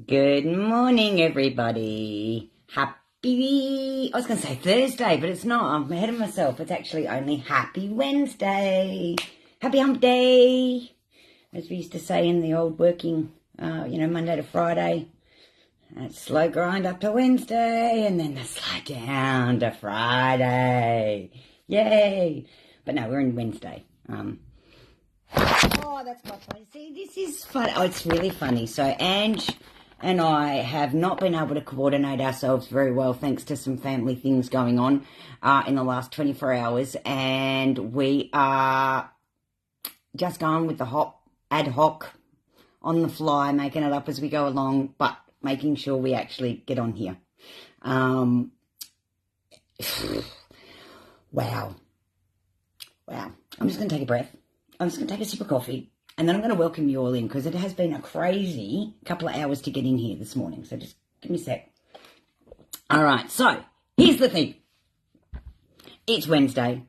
Good morning, everybody. I was going to say Thursday, but it's not. I'm ahead of myself. It's actually only Happy Wednesday. Happy Hump Day. As we used to say in the old working, Monday to Friday. And slow grind up to Wednesday, and then the slow down to Friday. Yay. But no, we're in Wednesday. That's quite funny. See, this is fun. Oh, it's really funny. So Ange and I have not been able to coordinate ourselves very well thanks to some family things going on in the last 24 hours. And we are just going with the ad hoc, on the fly, making it up as we go along, but making sure we actually get on here. Wow. I'm just going to take a breath. I'm just going to take a sip of coffee, and then I'm going to welcome you all in, because it has been a crazy couple of hours to get in here this morning. So just give me a sec. All right, so here's the thing. It's Wednesday.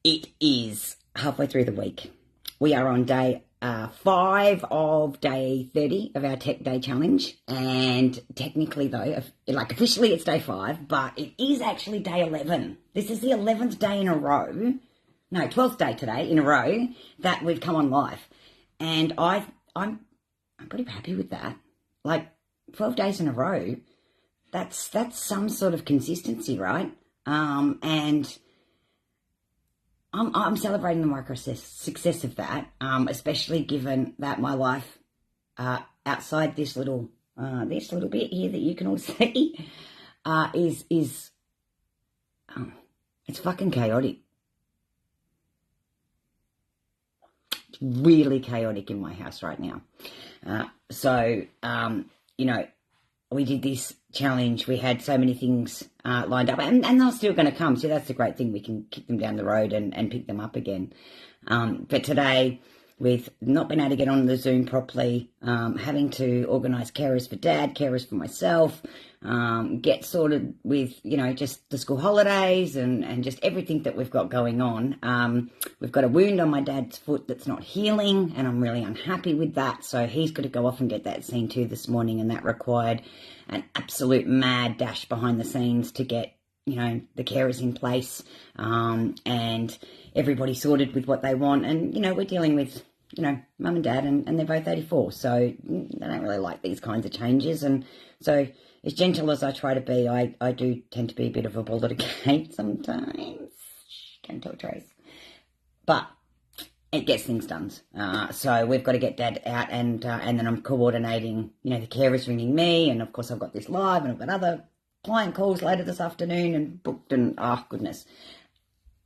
It is halfway through the week. We are on day 5 of day 30 of our Tech Day Challenge. And technically, though, officially it's day 5, but it is actually day 11. This is the 11th day in a row. No, 12th day today in a row that we've come on live. And I'm pretty happy with that. 12 days in a row, that's some sort of consistency, right? And I'm celebrating the micro success of that, especially given that my life outside this little bit here that you can all see is it's fucking chaotic. Really chaotic in my house right now. We did this challenge. We had so many things lined up, and they're still going to come. So that's the great thing. We can kick them down the road and pick them up again. But today, with not being able to get on the Zoom properly, having to organise carers for Dad, carers for myself, get sorted with, just the school holidays and just everything that we've got going on. We've got a wound on my dad's foot that's not healing, and I'm really unhappy with that. So he's got to go off and get that seen to this morning, and that required an absolute mad dash behind the scenes to get, the carers in place, and everybody sorted with what they want. And, we're dealing with, mum and dad, and they're both 84, so they don't really like these kinds of changes. And so as gentle as I try to be, I do tend to be a bit of a bull at a gate sometimes. Don't tell Trace. But it gets things done. So we've got to get Dad out, and then I'm coordinating, the carers ringing me, and of course I've got this live, and I've got other client calls later this afternoon and booked, and oh goodness.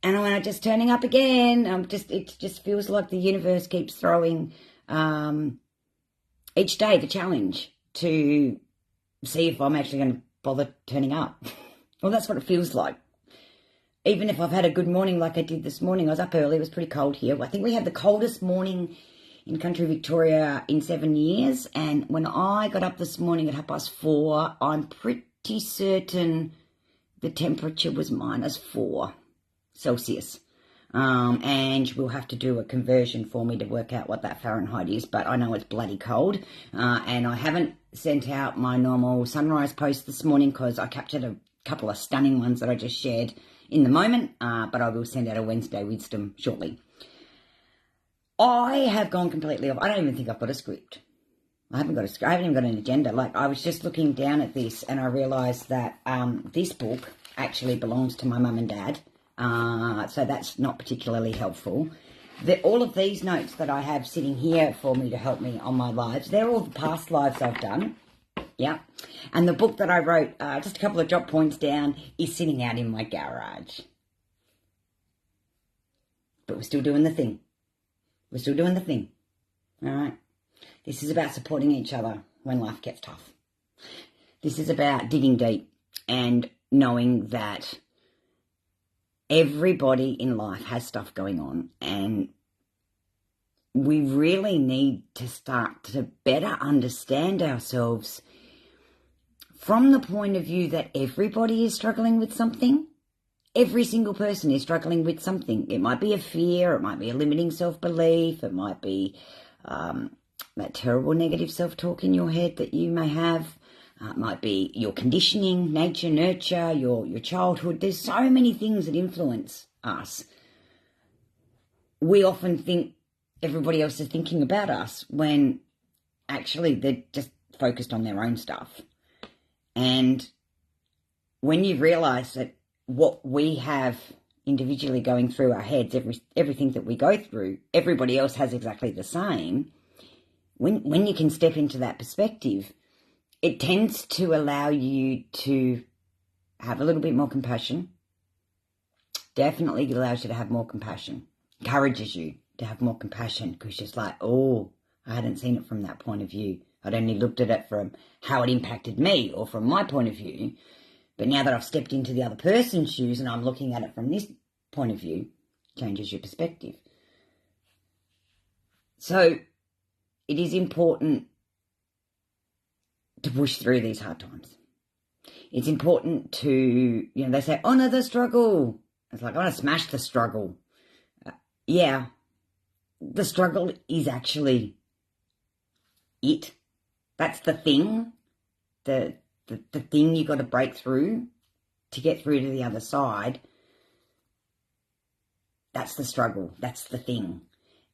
And I'm just turning up again. It just feels like the universe keeps throwing each day the challenge to see if I'm actually going to bother turning up. Well, that's what it feels like. Even if I've had a good morning like I did this morning. I was up early. It was pretty cold here. I think we had the coldest morning in country Victoria in 7 years. And when I got up this morning at 4:30, I'm pretty certain the temperature was -4 Celsius. And we'll have to do a conversion for me to work out what that Fahrenheit is, but I know it's bloody cold. And I haven't sent out my normal sunrise post this morning because I captured a couple of stunning ones that I just shared in the moment, but I will send out a Wednesday wisdom shortly. I have gone completely off. I don't even think I've got a script. I haven't got a script. I haven't even got an agenda. I was just looking down at this, and I realised that this book actually belongs to my mum and dad. So that's not particularly helpful. All of these notes that I have sitting here for me to help me on my lives, they're all the past lives I've done. Yeah. And the book that I wrote, just a couple of drop points down, is sitting out in my garage. But we're still doing the thing. All right. This is about supporting each other when life gets tough. This is about digging deep and knowing that everybody in life has stuff going on, and we really need to start to better understand ourselves from the point of view that everybody is struggling with something. Every single person is struggling with something. It might be a fear, it might be a limiting self-belief, it might be that terrible negative self-talk in your head that you may have. It might be your conditioning, nature, nurture, your childhood. There's so many things that influence us. We often think everybody else is thinking about us when actually they're just focused on their own stuff. And when you realise that what we have individually going through our heads, everything that we go through, everybody else has exactly the same, when you can step into that perspective, it tends to allow you to have a little bit more compassion. Definitely allows you to have more compassion. Encourages you to have more compassion because you're just like, oh, I hadn't seen it from that point of view. I'd only looked at it from how it impacted me or from my point of view. But now that I've stepped into the other person's shoes and I'm looking at it from this point of view, changes your perspective. So it is important to push through these hard times. It's important to, they say, honor the struggle. It's like, I want to smash the struggle. Yeah, the struggle is actually it. That's the thing. The thing you got to break through to get through to the other side. That's the struggle. That's the thing.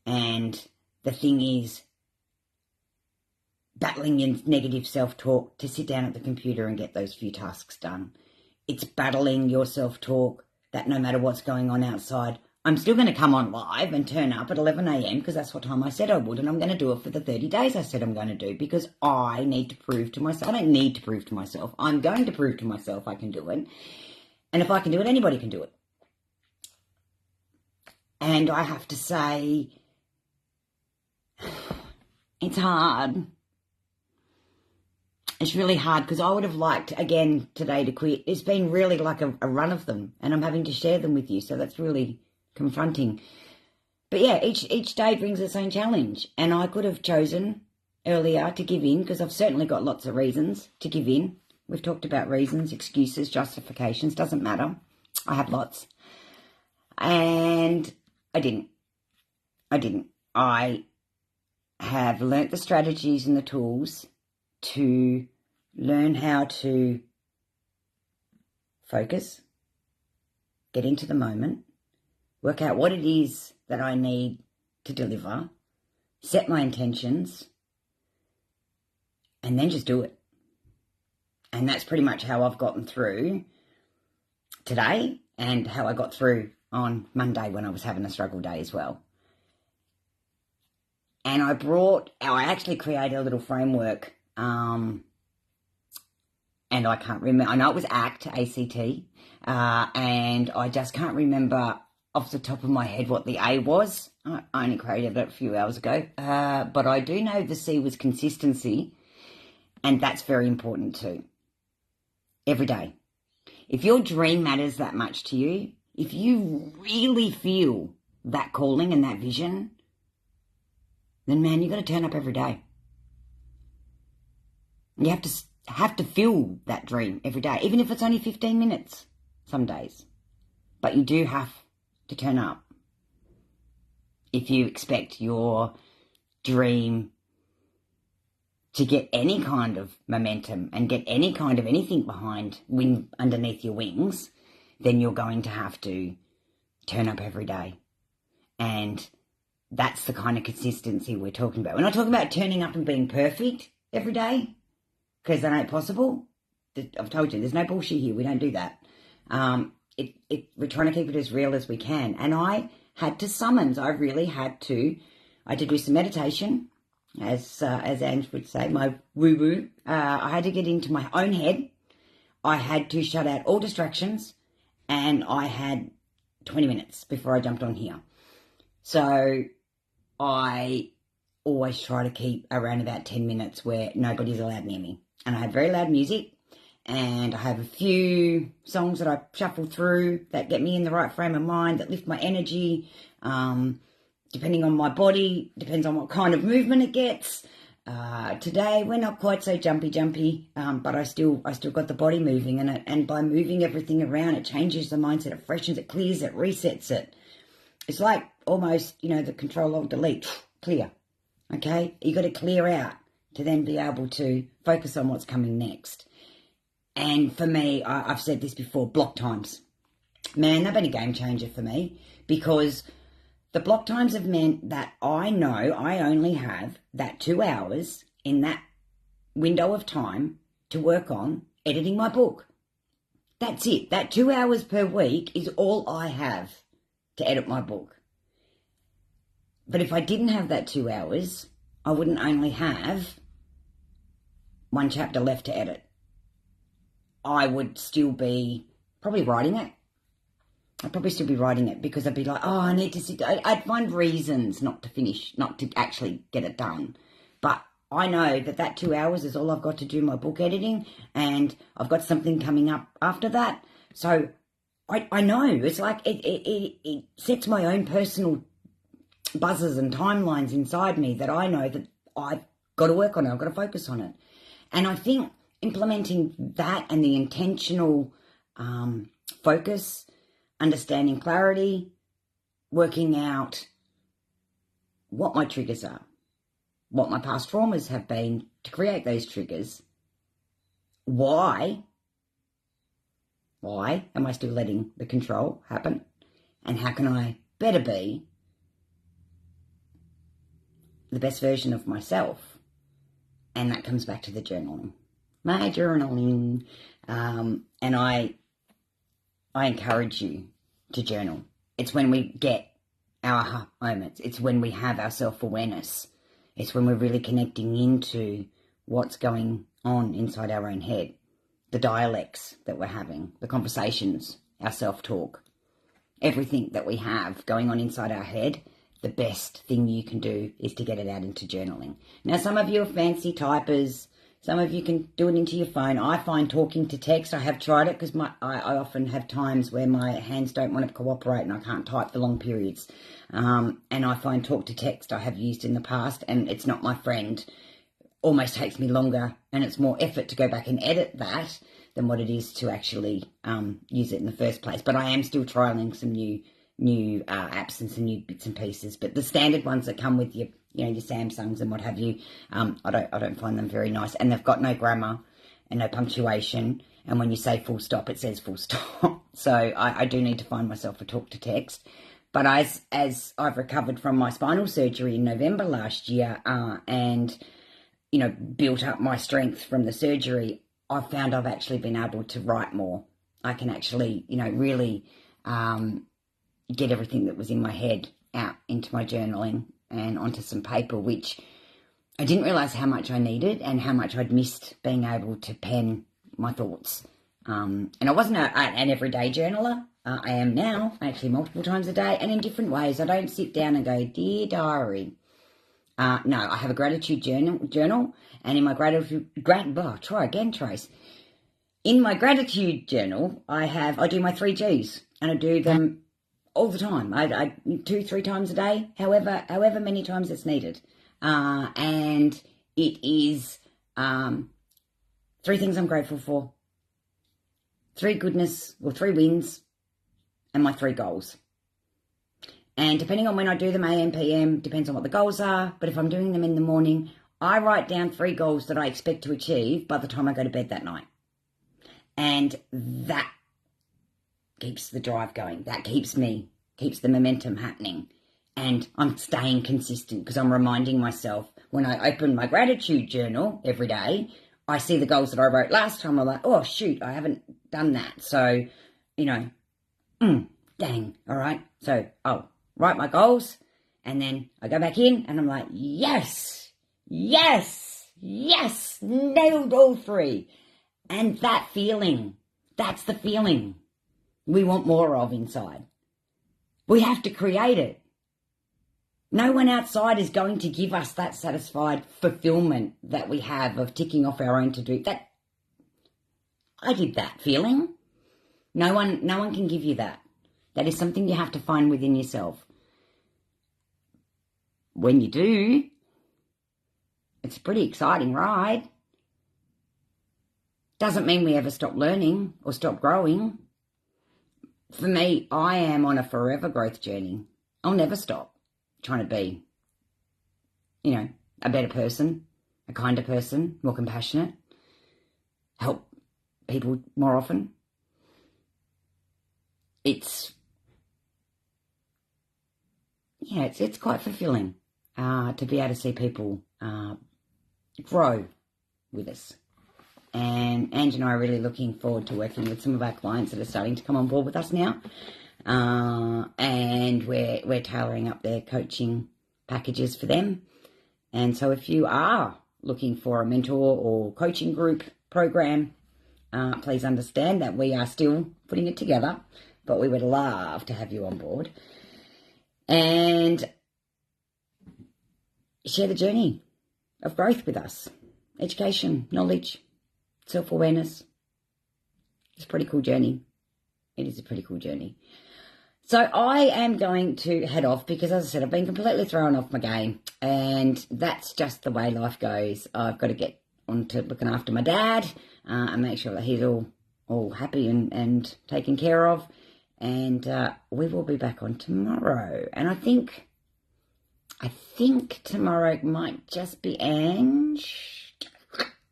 And the thing is battling your negative self-talk to sit down at the computer and get those few tasks done. It's battling your self-talk that no matter what's going on outside, I'm still going to come on live and turn up at 11 a.m. because that's what time I said I would, and I'm going to do it for the 30 days I said I'm going to do because I need to prove to myself. I don't need to prove to myself. I'm going to prove to myself I can do it. And if I can do it, anybody can do it. And I have to say, it's hard. It's really hard because I would have liked, again, today to quit. It's been really like a run of them, and I'm having to share them with you, so that's really confronting. But yeah, each day brings its own challenge, and I could have chosen earlier to give in because I've certainly got lots of reasons to give in. We've talked about reasons, excuses, justifications, doesn't matter. I have lots. And I didn't. I have learnt the strategies and the tools to learn how to focus, get into the moment, work out what it is that I need to deliver, set my intentions, and then just do it. And that's pretty much how I've gotten through today and how I got through on Monday when I was having a struggle day as well. And I actually created a little framework, and I can't remember. I know it was ACT, and I just can't remember off the top of my head what the A was. I only created it a few hours ago, but I do know the C was consistency, and that's very important too. Every day. If your dream matters that much to you, if you really feel that calling and that vision, then man, you've got to turn up every day. You have to feel that dream every day, even if it's only 15 minutes some days. But you do have to turn up if you expect your dream to get any kind of momentum and get any kind of anything wind underneath your wings, then you're going to have to turn up every day. And that's the kind of consistency we're talking about. We're not talking about turning up and being perfect every day, because that ain't possible. I've told you, there's no bullshit here. We don't do that. We're trying to keep it as real as we can. And I had to summons. I had to do some meditation, as Ange would say, my woo-woo. I had to get into my own head. I had to shut out all distractions, and I had 20 minutes before I jumped on here. So I always try to keep around about 10 minutes where nobody's allowed near me. And I have very loud music, and I have a few songs that I shuffle through that get me in the right frame of mind, that lift my energy, depending on my body, depends on what kind of movement it gets. Today we're not quite so jumpy, but I still got the body moving, and by moving everything around, it changes the mindset, it freshens it, clears it, resets it. It's like almost, the Control-Alt-Delete, clear. Okay? You got to clear out to then be able to focus on what's coming next. And for me, I've said this before, block times. Man, they've been a game changer for me, because the block times have meant that I know I only have that 2 hours in that window of time to work on editing my book. That's it. That 2 hours per week is all I have to edit my book. But if I didn't have that 2 hours, I wouldn't only have one chapter left to edit. I would still be probably writing it. I'd probably still be writing it, because I'd be like, oh, I need to sit. I'd find reasons not to finish, not to actually get it done. But I know that 2 hours is all I've got to do my book editing, and I've got something coming up after that. So I know it's like it sets my own personal buzzers and timelines inside me that I know that I've got to work on it. I've got to focus on it. And I think implementing that and the intentional focus, understanding clarity, working out what my triggers are, what my past traumas have been to create those triggers, why am I still letting the control happen, and how can I better be the best version of myself. And that comes back to the journaling. My journaling. And I encourage you to journal. It's when we get our aha moments. It's when we have our self-awareness. It's when we're really connecting into what's going on inside our own head, the dialects that we're having, the conversations, our self-talk, everything that we have going on inside our head. The best thing you can do is to get it out into journaling. Now, some of you are fancy typers. Some of you can do it into your phone. I find talking to text, I have tried it, because I often have times where my hands don't want to cooperate and I can't type for long periods. And I find talk to text I have used in the past, and it's not my friend. Almost takes me longer, and it's more effort to go back and edit that than what it is to actually use it in the first place. But I am still trialing some new apps and some new bits and pieces, but the standard ones that come with your Samsungs and what have you, I don't find them very nice, and they've got no grammar and no punctuation, and when you say full stop, it says full stop. So I do need to find myself a talk to text. But as I've recovered from my spinal surgery in November last year, and built up my strength from the surgery, I've found I've actually been able to write more. I can actually really get everything that was in my head out into my journaling and onto some paper, which I didn't realise how much I needed and how much I'd missed being able to pen my thoughts. And I wasn't an everyday journaler. I am now, actually multiple times a day, and in different ways. I don't sit down and go, dear diary. No, I have a gratitude journal, and in my try again, Trace. In my gratitude journal, I do my 3 Gs, and I do them all the time. I 2-3 times a day, however many times it's needed. And it is 3 things I'm grateful for, 3 wins, and my 3 goals. And depending on when I do them, AM, PM, depends on what the goals are. But if I'm doing them in the morning, I write down 3 goals that I expect to achieve by the time I go to bed that night. And that keeps the drive going. That keeps the momentum happening. And I'm staying consistent, because I'm reminding myself when I open my gratitude journal every day, I see the goals that I wrote last time. I'm like, oh, shoot, I haven't done that. So, dang, all right. So I'll write my goals, and then I go back in and I'm like, yes, nailed all 3. And that feeling, that's the feeling we want more of inside. We have to create it. No one outside is going to give us that satisfied fulfillment that we have of ticking off our own to-do. I did that feeling. No one can give you that. That is something you have to find within yourself. When you do, it's a pretty exciting ride. Doesn't mean we ever stop learning or stop growing. For me, I am on a forever growth journey. I'll never stop trying to be, a better person, a kinder person, more compassionate, help people more often. It's quite fulfilling to be able to see people grow with us. And Ange and I are really looking forward to working with some of our clients that are starting to come on board with us now. And we're tailoring up their coaching packages for them. And so if you are looking for a mentor or coaching group program, please understand that we are still putting it together, but we would love to have you on board and share the journey of growth with us. Education, knowledge, self-awareness. It's a pretty cool journey. It is a pretty cool journey. So I am going to head off because, as I said, I've been completely thrown off my game, and that's just the way life goes. I've got to get on to looking after my dad and make sure that he's all happy and taken care of. And we will be back on tomorrow. And I think tomorrow might just be Ange.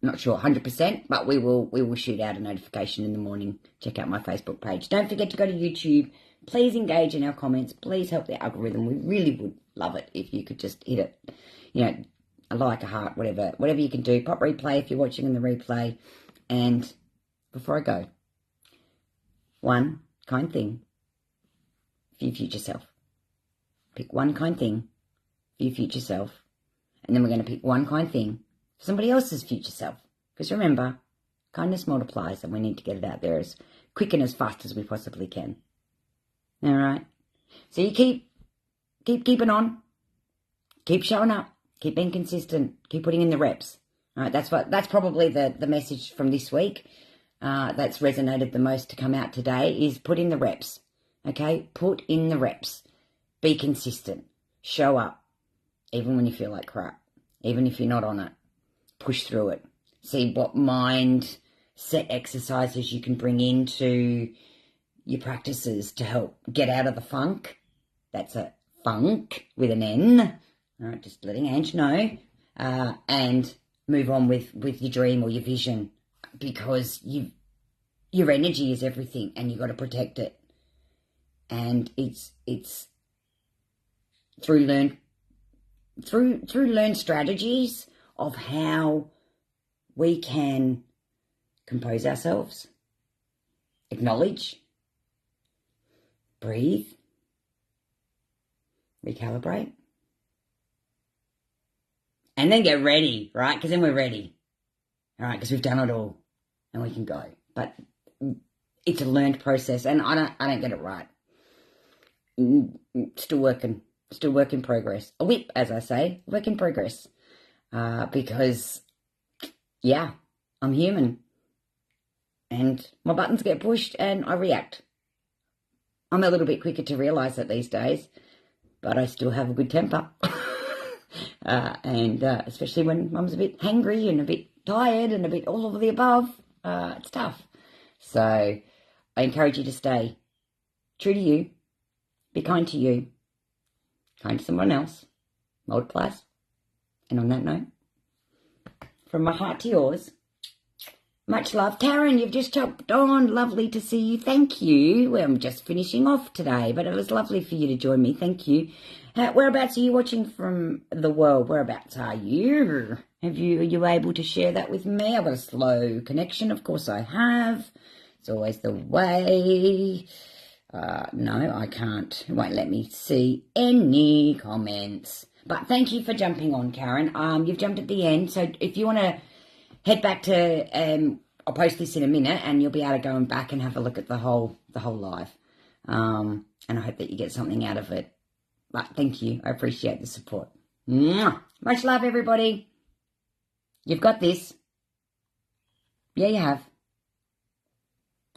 Not sure 100%, but we will shoot out a notification in the morning. Check out my Facebook page. Don't forget to go to YouTube. Please engage in our comments. Please help the algorithm. We really would love it if you could just hit it, a like, a heart, whatever you can do. Pop replay if you're watching in the replay. And before I go, one kind thing for your future self. Pick one kind thing for your future self. And then we're going to pick one kind thing for somebody else's future self. Because remember, kindness multiplies, and we need to get it out there as quick and as fast as we possibly can. All right? So you keep keeping on. Keep showing up. Keep being consistent. Keep putting in the reps. All right? That's probably the message from this week that's resonated the most to come out today is put in the reps. Okay? Put in the reps. Be consistent. Show up. Even when you feel like crap. Even if you're not on it. Push through it. See what mindset exercises you can bring into your practices to help get out of the funk. That's a funk with an N. All right, just letting Ange know. And move on with your dream or your vision, because your energy is everything and you've got to protect it. And it's through learned strategies of how we can compose ourselves, acknowledge, breathe, recalibrate, and then get ready, right? Because then we're ready, all right? Because we've done it all, and we can go. But it's a learned process, and I don't get it right. Still work in progress. A whip, as I say, work in progress. Because, yeah, I'm human, and my buttons get pushed, and I react. I'm a little bit quicker to realise that these days, but I still have a good temper. And especially when Mum's a bit hangry and a bit tired and a bit all of the above, it's tough. So I encourage you to stay true to you, be kind to you, kind to someone else, multiplies. And on that note, from my heart to yours, much love. Karen, you've just chopped on. Lovely to see you. Thank you. Well, I'm just finishing off today, but it was lovely for you to join me. Thank you. Whereabouts are you watching from the world? Whereabouts are you? Are you able to share that with me? I've got a slow connection. Of course I have. It's always the way. No, I can't. It won't let me see any comments. But thank you for jumping on, Karen. You've jumped at the end, so if you want to head back to, I'll post this in a minute, and you'll be able to go back and have a look at the whole live. And I hope that you get something out of it. But thank you. I appreciate the support. Mwah! Much love, everybody. You've got this. Yeah, you have.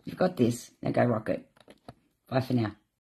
You've got this. Now go rock it. Bye for now.